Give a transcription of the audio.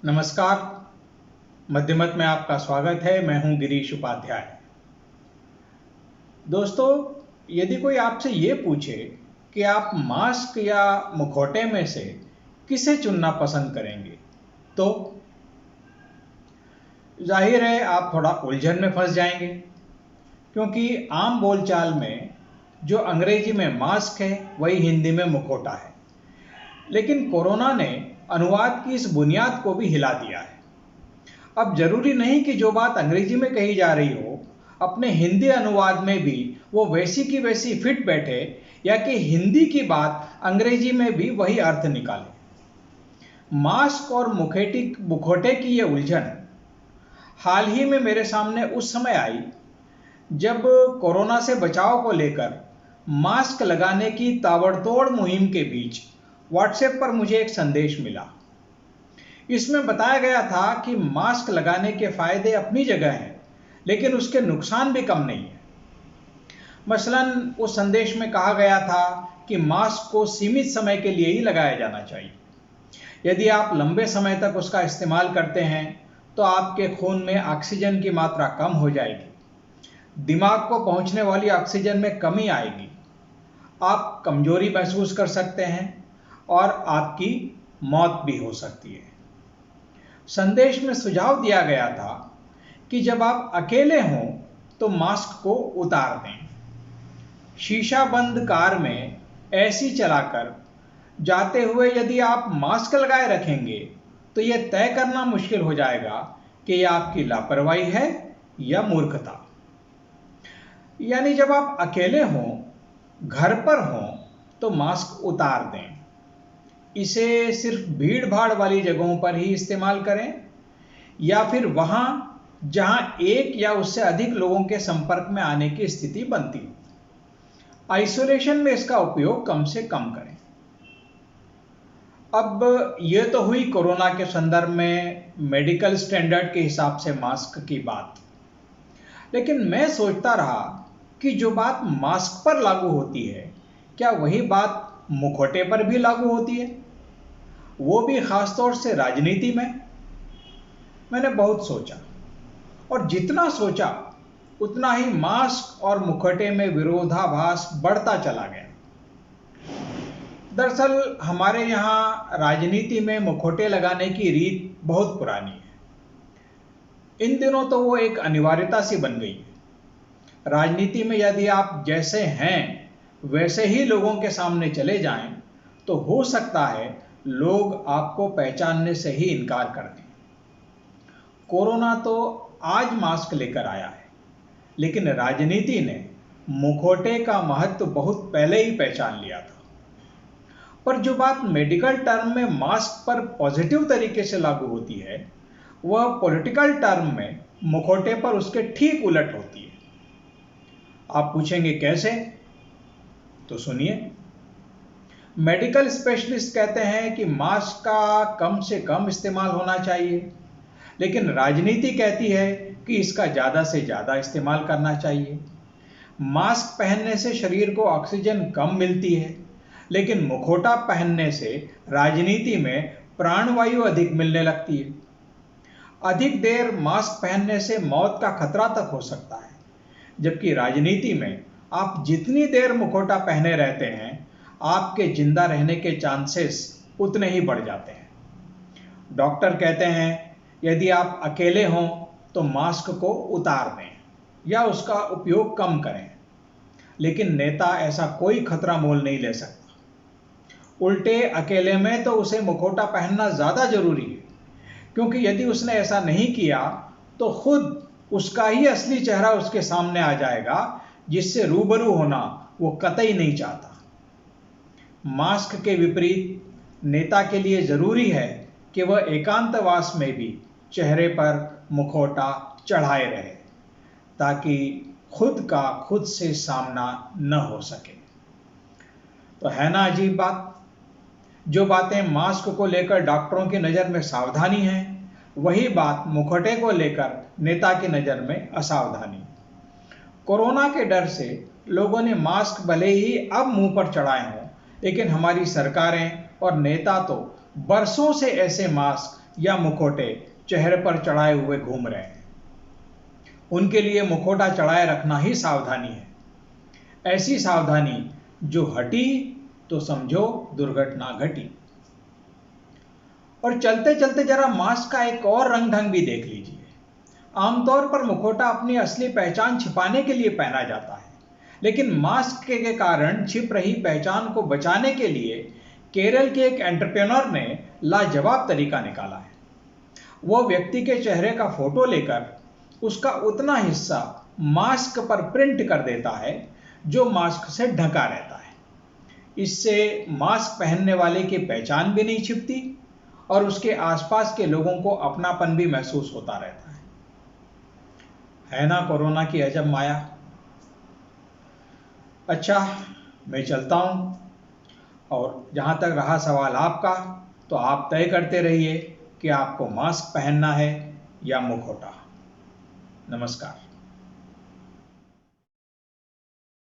नमस्कार। मध्यमत में आपका स्वागत है। मैं हूं गिरीश उपाध्याय। दोस्तों, यदि कोई आपसे ये पूछे कि आप मास्क या मुखौटे में से किसे चुनना पसंद करेंगे, तो जाहिर है आप थोड़ा उलझन में फंस जाएंगे, क्योंकि आम बोलचाल में जो अंग्रेजी में मास्क है वही हिंदी में मुखौटा है। लेकिन कोरोना ने अनुवाद की इस बुनियाद को भी हिला दिया है। अब जरूरी नहीं कि जो बात अंग्रेजी में कही जा रही हो अपने हिंदी अनुवाद में भी वो वैसी की वैसी फिट बैठे, या कि हिंदी की बात अंग्रेजी में भी वही अर्थ निकाले। मास्क और मुखौटे की ये उलझन हाल ही में मेरे सामने उस समय आई जब कोरोना से बचाव को लेकर मास्क लगाने की ताबड़तोड़ मुहिम के बीच व्हाट्सएप पर मुझे एक संदेश मिला। इसमें बताया गया था कि मास्क लगाने के फायदे अपनी जगह हैं, लेकिन उसके नुकसान भी कम नहीं है। मसलन उस संदेश में कहा गया था कि मास्क को सीमित समय के लिए ही लगाया जाना चाहिए। यदि आप लंबे समय तक उसका इस्तेमाल करते हैं तो आपके खून में ऑक्सीजन की मात्रा कम हो जाएगी, दिमाग को पहुंचने वाली ऑक्सीजन में कमी आएगी, आप कमजोरी महसूस कर सकते हैं और आपकी मौत भी हो सकती है। संदेश में सुझाव दिया गया था कि जब आप अकेले हों तो मास्क को उतार दें। शीशा बंद कार में ऐसी चलाकर जाते हुए यदि आप मास्क लगाए रखेंगे तो यह तय करना मुश्किल हो जाएगा कि यह आपकी लापरवाही है या मूर्खता। यानी जब आप अकेले हों, घर पर हों, तो मास्क उतार दें। इसे सिर्फ भीड़ भाड़ वाली जगहों पर ही इस्तेमाल करें, या फिर वहां जहां एक या उससे अधिक लोगों के संपर्क में आने की स्थिति बनती हो। आइसोलेशन में इसका उपयोग कम से कम करें। अब यह तो हुई कोरोना के संदर्भ में मेडिकल स्टैंडर्ड के हिसाब से मास्क की बात, लेकिन मैं सोचता रहा कि जो बात मास्क पर लागू होती है, क्या वही बात मुखौटे पर भी लागू होती है, वो भी खासतौर से राजनीति में। मैंने बहुत सोचा, और जितना सोचा उतना ही मास्क और मुखौटे में विरोधाभास बढ़ता चला गया। दरअसल हमारे यहाँ राजनीति में मुखौटे लगाने की रीत बहुत पुरानी है। इन दिनों तो वो एक अनिवार्यता सी बन गई है। राजनीति में यदि आप जैसे हैं वैसे ही लोगों के सामने चले जाएं तो हो सकता है लोग आपको पहचानने से ही इनकार कर दें। कोरोना तो आज मास्क लेकर आया है, लेकिन राजनीति ने मुखौटे का महत्व बहुत पहले ही पहचान लिया था। पर जो बात मेडिकल टर्म में मास्क पर पॉजिटिव तरीके से लागू होती है, वह पॉलिटिकल टर्म में मुखौटे पर उसके ठीक उलट होती है। आप पूछेंगे कैसे? तो सुनिए। मेडिकल स्पेशलिस्ट कहते हैं कि मास्क का कम से कम इस्तेमाल होना चाहिए, लेकिन राजनीति कहती है कि इसका ज़्यादा से ज़्यादा इस्तेमाल करना चाहिए। मास्क पहनने से शरीर को ऑक्सीजन कम मिलती है, लेकिन मुखौटा पहनने से राजनीति में प्राणवायु अधिक मिलने लगती है। अधिक देर मास्क पहनने से मौत का खतरा तक हो सकता है, जबकि राजनीति में आप जितनी देर मुखौटा पहने रहते हैं आपके जिंदा रहने के चांसेस उतने ही बढ़ जाते हैं। डॉक्टर कहते हैं यदि आप अकेले हों तो मास्क को उतार दें या उसका उपयोग कम करें, लेकिन नेता ऐसा कोई खतरा मोल नहीं ले सकता। उल्टे अकेले में तो उसे मुखौटा पहनना ज़्यादा जरूरी है, क्योंकि यदि उसने ऐसा नहीं किया तो खुद उसका ही असली चेहरा उसके सामने आ जाएगा, जिससे रूबरू होना वो कतई नहीं चाहता। मास्क के विपरीत नेता के लिए जरूरी है कि वह एकांतवास में भी चेहरे पर मुखौटा चढ़ाए रहे, ताकि खुद का खुद से सामना न हो सके। तो है ना अजीब बात? जो बातें मास्क को लेकर डॉक्टरों की नज़र में सावधानी है, वही बात मुखौटे को लेकर नेता की नज़र में असावधानी। कोरोना के डर से लोगों ने मास्क भले ही अब मुंह पर चढ़ाए हों, लेकिन हमारी सरकारें और नेता तो बरसों से ऐसे मास्क या मुखौटे चेहरे पर चढ़ाए हुए घूम रहे हैं। उनके लिए मुखौटा चढ़ाए रखना ही सावधानी है। ऐसी सावधानी जो हटी तो समझो दुर्घटना घटी। और चलते चलते जरा मास्क का एक और रंग ढंग भी देख लीजिए। आमतौर पर मुखौटा अपनी असली पहचान छिपाने के लिए पहना जाता है, लेकिन मास्क के कारण छिप रही पहचान को बचाने के लिए केरल के एक एंटरप्रेन्योर ने लाजवाब तरीका निकाला है। वो व्यक्ति के चेहरे का फोटो लेकर उसका उतना हिस्सा मास्क पर प्रिंट कर देता है जो मास्क से ढका रहता है। इससे मास्क पहनने वाले की पहचान भी नहीं छिपती और उसके आसपास के लोगों को अपनापन भी महसूस होता रहता है ना कोरोना की अजब माया। अच्छा, मैं चलता हूं। और जहां तक रहा सवाल आपका, तो आप तय करते रहिए कि आपको मास्क पहनना है या मुखौटा। नमस्कार।